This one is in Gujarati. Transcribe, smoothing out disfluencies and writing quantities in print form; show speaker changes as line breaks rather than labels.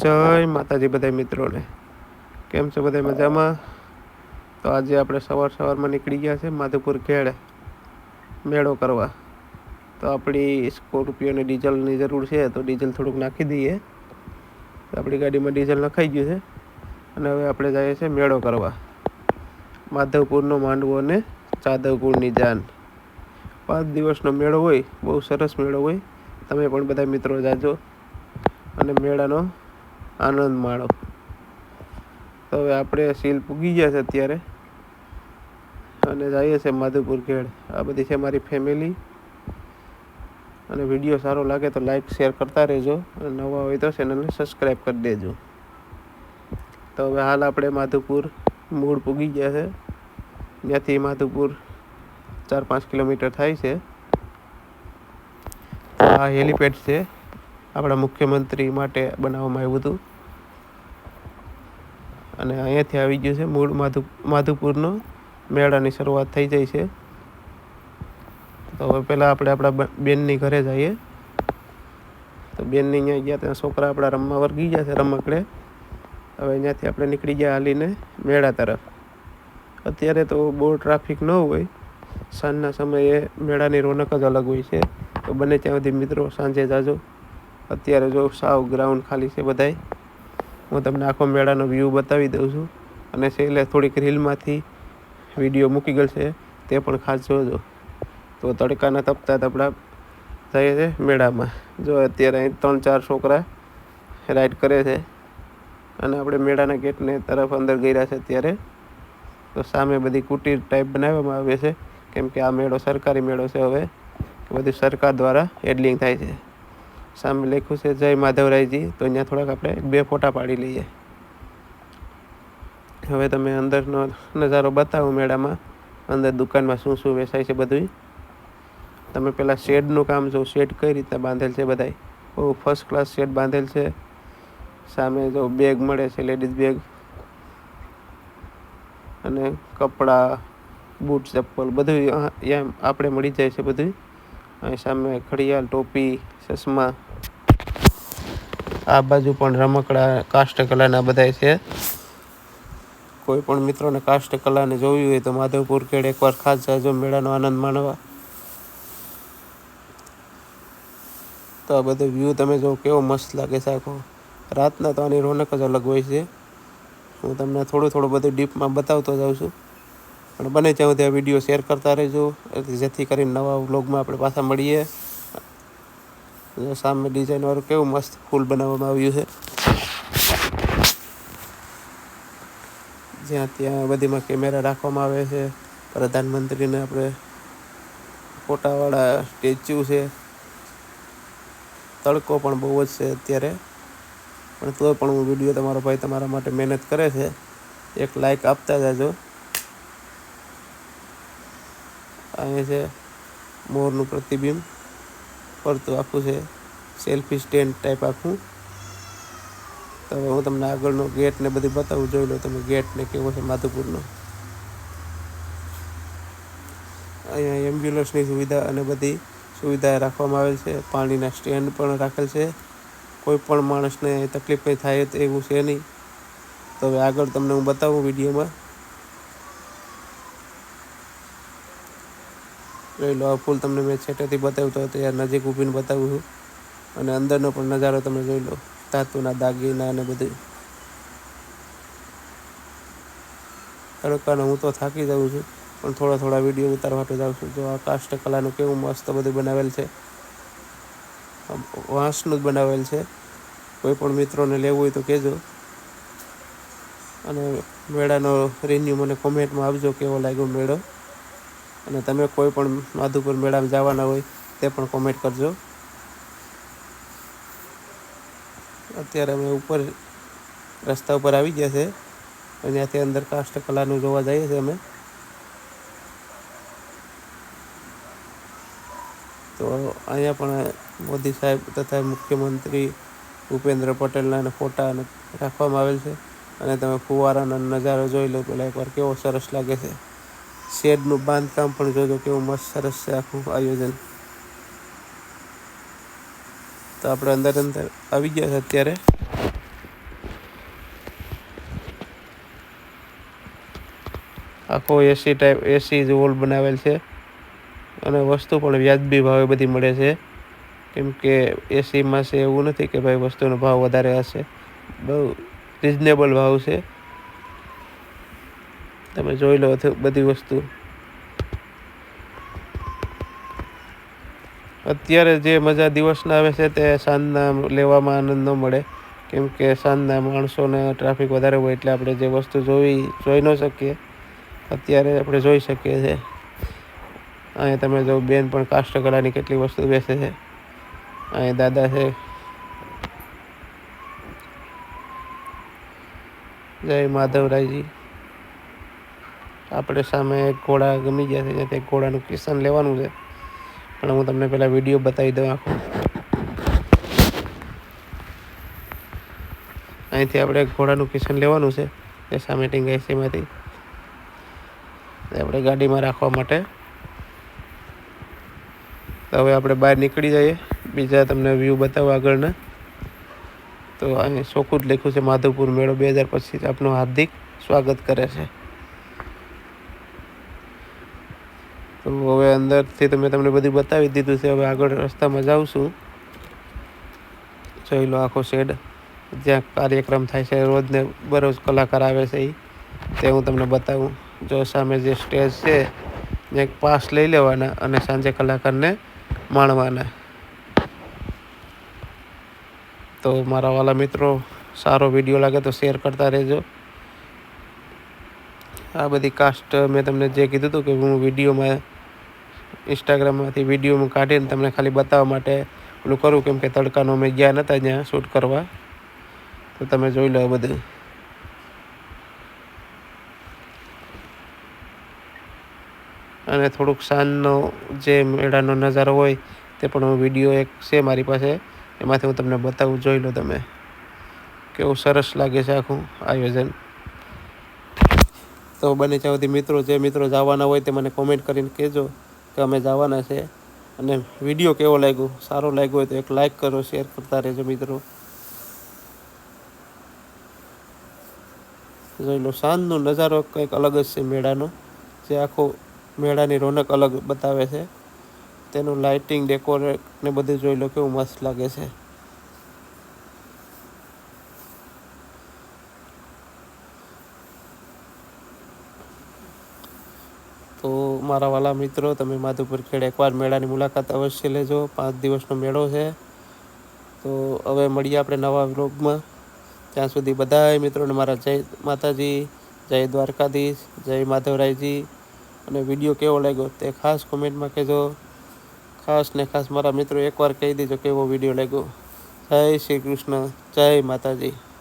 જય માતાજી બધા મિત્રોને. કેમ છો બધા મજામાં? તો આજે આપણે સવારમાં નીકળી ગયા છે માધુપુર ખેડ મેળો કરવા. તો આપણી સ્કોર્પિયોને ડીઝલની જરૂર છે, તો ડીઝલ થોડુંક નાખી દઈએ. આપણી ગાડીમાં ડીઝલ નખાઈ ગયું છે અને હવે આપણે જઈએ છીએ મેળો કરવા. માધવપુરનો માંડવો અને જાદવપુરની જાન. 5 દિવસનો મેળો હોય, બહુ સરસ મેળો હોય. તમે પણ બધા મિત્રો જાજો અને મેળાનો આનંદ માણો. તો હવે આપણે સીલ પૂગી ગયા છે અત્યારે અને જઈએ છીએ માધવપુર ખેડ. આ બધી છે મારી ફેમિલી. અને વિડીયો સારો લાગે તો લાઈક શેર કરતા રહેજો અને નવા હોય તો ચેનલને સબસ્ક્રાઈબ કરી દેજો. તો હવે હાલ આપણે માધવપુર મૂળ પૂગી ગયા છે. ત્યાંથી માધવપુર 4-5 કિલોમીટર થાય છે. આ હેલીપેડ છે, આપણા મુખ્યમંત્રી માટે બનાવવામાં આવ્યું હતું. અને અહીંયાથી આવી ગયું છે મૂળ માધવપુરનો મેળાની શરૂઆત થઈ જાય છે. તો હવે પહેલાં આપણે આપણા બેનની ઘરે જઈએ. તો બેનની અહીંયા ગયા ત્યાં છોકરા આપણા રમવા વર્ગી ગયા છે રમકડે. હવે અહીંયાથી આપણે નીકળી ગયા હાલીને મેળા તરફ. અત્યારે તો બહુ ટ્રાફિક ન હોય. સાંજના સમયે મેળાની રોનક જ અલગ હોય છે. તો બને ત્યાં સુધી મિત્રો સાંજે જાજો. અત્યારે જો સાવ ગ્રાઉન્ડ ખાલી છે બધાય. હું તમને આખો મેળાનો વ્યૂ બતાવી દઉં છું અને છેલ્લે થોડીક રીલમાંથી વિડીયો મૂકી ગયેલ છે, તે પણ ખાસ જોજો. તો તડકાના તપતા તપડા જઈએ છે મેળામાં. જો અત્યારે અહીં 3-4 છોકરા રાઈડ કરે છે અને આપણે મેળાના ગેટને તરફ અંદર ગયા છે અત્યારે. તો સામે બધી કુટીર ટાઈપ બનાવવામાં આવે છે, કેમ કે આ મેળો સરકારી મેળો છે. હવે બધું સરકાર દ્વારા હેડલિંગ થાય છે. સામે લખ્યું છે જય માધવરાયજી. તો અહીંયા થોડાક આપણે 2 ફોટા પાડી લઈએ. હવે તમે અંદરનો નજારો બતાવો મેળામાં. અંદર દુકાનમાં શું શું વેચાય છે બધું. તમે પહેલાં શેડનું કામ જો, શેડ કઈ રીતના બાંધેલ છે બધાય. બહુ ફર્સ્ટ ક્લાસ શેડ બાંધેલ છે. સામે જો બેગ મળે છે, લેડીઝ બેગ અને કપડાં, બૂટ, ચપ્પલ બધું અહીંયા આપણે મળી જાય છે બધું. અહીં સામે ઘડિયાળ, ટોપી, ચશ્મા. આ બાજુ પણ રમકડા, કાષ્ઠકલાના બધાય છે. કોઈ પણ મિત્રોને કાષ્ઠકલાને જોવી હોય તો માધવપુર ખેડ એકવાર ખાસ જાજો મેળાનો આનંદ માણવા. તો આ બધો વ્યૂ તમે જો કેવો મસ્ત લાગે છે આખો. રાતના તો આની રોનક જ અલગ હોય છે. હું તમને થોડું બધું ડીપમાં બતાવતો જાઉં છું. પણ બને ત્યાં સુધી આ વિડીયો શેર કરતા રહેજો, જેથી કરીને નવા વ્લોગમાં આપણે પાછા મળીએ. સામે ડિઝાઇનવાળું કેવું મસ્ત ફૂલ બનાવવામાં આવ્યું છે. જ્યાં ત્યાં બધીમાં કેમેરા રાખવામાં આવે છે. પ્રધાનમંત્રીને આપણે ફોટાવાળા સ્ટેચ્યુ છે. તડકો પણ બહુ જ છે અત્યારે, પણ તોય પણ હું વિડીયો તમારો ભાઈ તમારા માટે મહેનત કરે છે. એક લાઈક આપતા જાજો. અહીંયા છે મોરનું પ્રતિબિંબ ફરતું આખું છે, સેલ્ફી સ્ટેન્ડ ટાઈપ આખું. તો હું તમને આગળનો ગેટ ને બધી બતાવું. જોઈ લો તમે ગેટ ને કેવો છે માધવપુરનો. અહીંયા એમ્બ્યુલન્સની સુવિધા અને બધી સુવિધા રાખવામાં આવેલ છે. પાણીના સ્ટેન્ડ પણ રાખેલ છે. કોઈ પણ માણસને તકલીફ કંઈ થાય તો એવું છે નહીં. તો હવે આગળ તમને હું બતાવું વિડીયોમાં. જોઈ લો, આ ફૂલ તમને મેં છેટેથી બતાવ્યું તો ત્યાં નજીક ઊભીને બતાવું છું. અને અંદરનો પણ નજારો તમે જોઈ લો, ધાતુના દાગીના અને બધું. તડકાનો હું તો થાકી જાઉં છું, પણ થોડા વિડીયો ઉતારવા માટે જાઉં છું. જો આ કાષ્ઠકલાનું કેવું મસ્ત બધું બનાવેલ છે, વાંસનું જ બનાવેલ છે. કોઈ પણ મિત્રોને લેવું હોય તો કહેજો. અને મેળાનો રિન્યુ મને કોમેન્ટમાં આપજો કેવો લાગ્યો મેળો. અને તમે કોઈ પણ માધવપુર મેળામાં જવાના હોય તે પણ કોમેન્ટ કરજો. અત્યારે અમે ઉપર રસ્તા ઉપર આવી ગયા છે. ત્યાંથી અંદર કાષ્ઠકલાનું જોવા જઈએ છીએ અમે. તો અહીંયા પણ મોદી સાહેબ તથા મુખ્યમંત્રી ભૂપેન્દ્ર પટેલના ફોટા રાખવામાં આવેલ છે. અને તમે ફુવારાનો નજારો જોઈ લો પહેલાં એકવાર, કેવો સરસ લાગે છે. શેડનું બાંધકામ પણ જોજો કેવું મસ્ત સરસ છે આખું આયોજન. તો આપણે અંદર આવી ગયા છે અત્યારે. આખો એસી ટાઈપ એસી જ વોલ બનાવેલ છે અને વસ્તુ પણ વ્યાજબી ભાવે બધી મળે છે. કેમ કે એસીમાં છે એવું નથી કે ભાઈ વસ્તુનો ભાવ વધારે હશે, બહુ રિઝનેબલ ભાવ છે. તમે જોઈ લો બધી વસ્તુ. અત્યારે જે મજા દિવસના આવે છે તે સાંજના લેવામાં આનંદ ન મળે. કેમ કે સાંજના માણસોને ટ્રાફિક વધારે હોય એટલે આપણે જે વસ્તુ જોઈ ન શકીએ અત્યારે આપણે જોઈ શકીએ છીએ. અહીંયા તમે જો બેન પણ કાષ્ઠકલાની કેટલી વસ્તુ વેચે છે. અહીંયા દાદા છે. જય માધવરાયજી. આપણે સામે એક ઘોડા ગમી ગયા છે, ત્યાં ઘોડાનું કિશન લેવાનું છે, પણ હું તમને પહેલાં વિડીયો બતાવી દઉં આખો. અહીંથી આપણે ઘોડાનું કિશન લેવાનું છે એ સામે ટીંગાઈસીમાંથી આપણે ગાડીમાં રાખવા માટે. તો હવે આપણે બહાર નીકળી જઈએ, બીજા તમને વ્યૂ બતાવો આગળના. તો અહીં ચોખ્ખું જ લખ્યું છે માધવપુર મેળો 2025 આપનું હાર્દિક સ્વાગત કરે છે. તો હવે અંદરથી તમને બધું બતાવી દીધું છે. હવે આગળ રસ્તામાં જાઉં છું. જોઈ લો આખો શેડ જ્યાં કાર્યક્રમ થાય છે, રોજને બરોજ કલાકાર આવે છે તે હું તમને બતાવું. જો સામે જે સ્ટેજ છે ત્યાં પાસ લઈ લેવાના અને સાંજે કલાકારને માણવાના. તો મારા વાલા મિત્રો, સારો વિડીયો લાગે તો શેર કરતા રહેજો. આ બધી કાસ્ટ મેં તમને જે કીધું હતું કે હું વિડીયોમાં ઇન્સ્ટાગ્રામમાંથી વિડીયોમાં કાઢીને તમને ખાલી બતાવવા માટે પેલું કરું, કેમ કે તડકાનો અમે ગયા નહોતા ત્યાં શૂટ કરવા. તો તમે જોઈ લો બધું. અને થોડુંક સાંજનો જે મેળાનો નજારો હોય તે પણ હું વિડીયો એક છે મારી પાસે, એમાંથી હું તમને બતાવું. જોઈ લો તમે કેવું સરસ લાગે છે આખું આયોજન. તો બને ત્યાં સુધી મિત્રો, જે મિત્રો જવાના હોય તે મને કોમેન્ટ કરીને કહેજો કે અમે જવાના છે. અને વિડીયો કેવો લાગ્યો, સારો લાગ્યો હોય તો એક લાઈક કરો, શેર કરતા રહેજો મિત્રો. જોઈ લો સાંજનો નજારો કંઈક અલગ જ છે મેળાનો, જે આખો મેળાની રોનક અલગ બતાવે છે. તેનું લાઇટિંગ, ડેકોરેટ ને બધું જોઈ લો કેવું મસ્ત લાગે છે. તો મારા વાલા મિત્રો, તમે માધવપુર ખેડ એકવાર મેળાની મુલાકાત અવશ્ય લેજો. 5 દિવસનો મેળો છે. તો હવે મળીએ આપણે નવા વ્લોગમાં. ત્યાં સુધી બધા મિત્રોને મારા જય માતાજી, જય દ્વારકાધીશ, જય માધવરાયજી. અને વિડીયો કેવો લાગ્યો તે ખાસ કોમેન્ટમાં કહેજો. ખાસ ને ખાસ મારા મિત્રો એકવાર કહી દેજો કેવો વિડીયો લાગ્યો. જય શ્રી કૃષ્ણ, જય માતાજી.